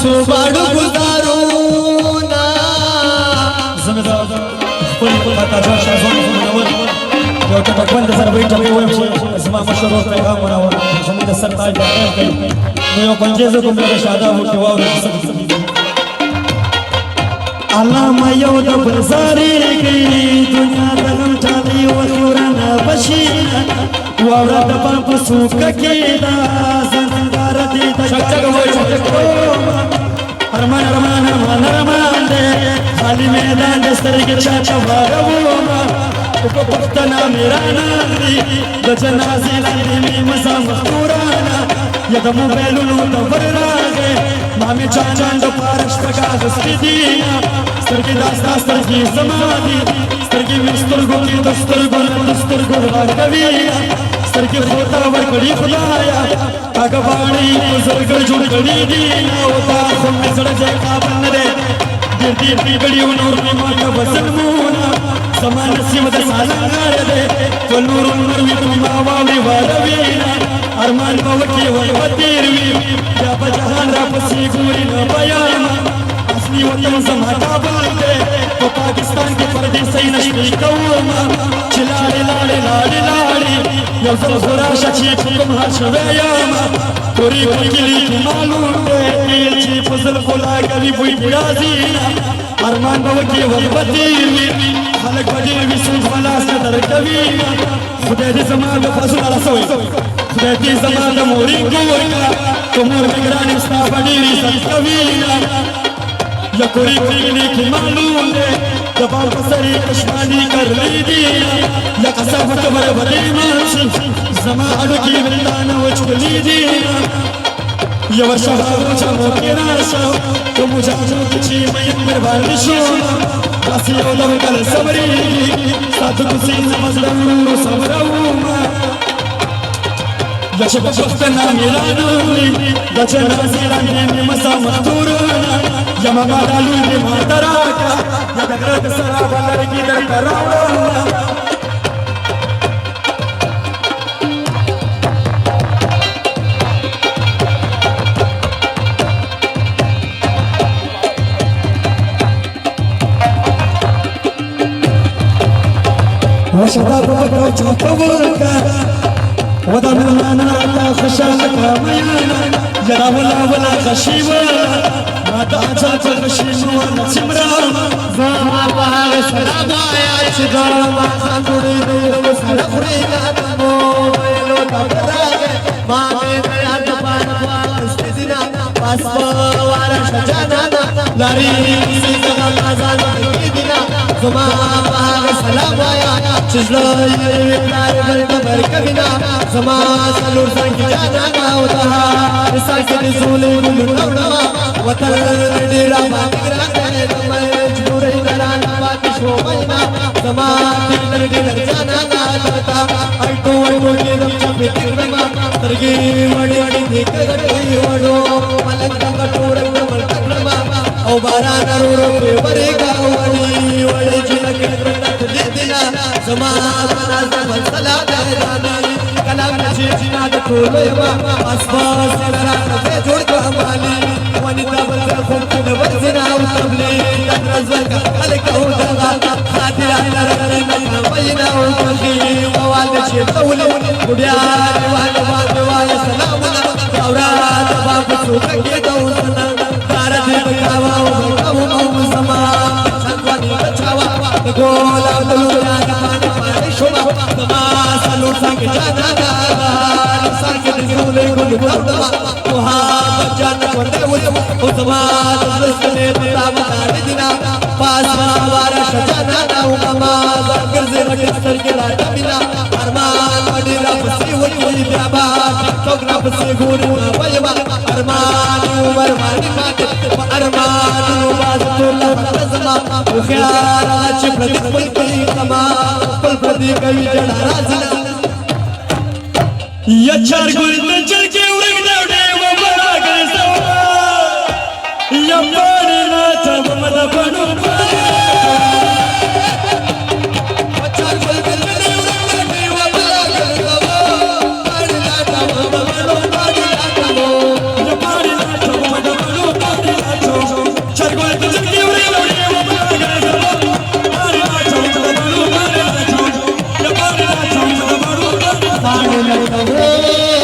सुबाडू गुजारूना जमेदार पण काका शासन योटा भगवान जर बैठा होय समा मशरो पैगाम मनावर जमीन सरताज जाय गई नो पंजे जो मेरे शादा हो के वाव अल्लाह मयो द बजारे गई दुनिया दलम चाली वसुरना बशीना वावरा द बाप सुख के दा संगार दे अरमान अरमान अरमान अरमान दे खाली मैदान दस्तर के चाचा वारवोमा पक्तना मेरा नारी गजना जिलानी में मसा मस्तूराना यदम बेलुनु तवरागे मामे चाचांड पारश प्रका दस्तीना सरगी दास्ता सरगी समाधि सरगी मिस्तर गोली दस्तर गुर कविया सरगी होता वर कड़ी खुदाया भगवानी बुजुर्ग जुड़गड़ी दीना होता खुम सड़ जाए का बन रे गिरती बड़ी नूर में माता बसन मुना समान सिमत सालांगार दे तो नूर नूर तुम मावावी वारवीना अरमान पवकी वतीरवी या बजहान रापसी गुरी न बयामा असली वतन समाता बोलते तो पाकिस्तान के परदेसी नशरी कौमा चिलाड़े लाड़े लाड़े लाड़े या ज़रा शची तुम हर्षवेयामा कोरी कोकिली की मालूम दे ची फजल कोला गली बुई बुराजीना अरमान पवकी वतीरवी खलक बदीर विसुख वाला सदर कवीना खुदे दे समाद फसुल अला सोई खुदे दे समाद मोरी गोयका तुमर निगरानी स्ता बदीर सकवीना या कोरी कोकिली की मालूम दे दबाव कसरी कश्मानी कर ली दीना या कसफत बर बदे माशी जमा अडकी वंदान वचली दीना या वर्षाव चमो के नाशा तो मुजाजो किची मयंबर बारिशो कासियो दम कल सबरी साथ कुसी नमजलू सबरऊमा यश बख्तना मिलानूरी गचना सिराने में मसा मस्तूरना यमा मादालू ने मातराका या दगरत सरा बलर की दर करावना وشباب بكرة وتوبك وضمنا على خشاك ميانا يا ولا خشيوة ما تعجب خشيم ولا تمرام زما بهاغ سلام يا شجار ما خندوري دو سلخري نمو ويلو تبراغ ما بين يا دبان استدنا باسبا ولا شجانا لاري سيدنا مازال كيدنا زما بهاغ سلام يا شجار يلار بر كبنا زما سلور سانك جانا وتها سانك رسول الله وتر ديرا باغرا مجبوري نران باقي شوبينا زما دير جانا تا ايتو ايتو كيدم چبترما ترگي وڑي وڑي ديکري وڑو ملك کٹور ملکرما او باران رورو پري کا وڑي وڑي جلك رت دينا زما بنا زما صلا داني کلام جينا ټول يما اسبا سرا ته جوړ کمالي وني تبل خوب ته وزنا او تبلي ترزق خلق او دغا خاطر على رنا بينا او تلي ووالد شي طول وديا وای سلام اورات باب سوق کې دوسنا دارت بکاوا او سما څنګه بچاوا ګول دلیا د پانی شوما ما سلو څنګه جانا څنګه رسول ګل دوا وها جان ورته او سما دستنه تا دینا پاس واره شجانا او ما ذکر زړه سر کې راټ بنا ارمان وړي را پسې وي بیا با ټوګرا پسې ګورو وایما ارمان عمر باندې ماته ارمان باز ټول زما خو خیال چې پرې پلي کما پل کوي جړا راځي या चार गुरु चल के उड़ दौड़े वो बड़ा गैसा या पड़ना तब मत बनो चार गुरु चल के उड़ दौड़े वो बड़ा गैसा पड़ना तब मत बनो या पड़ना तब मत बनो हो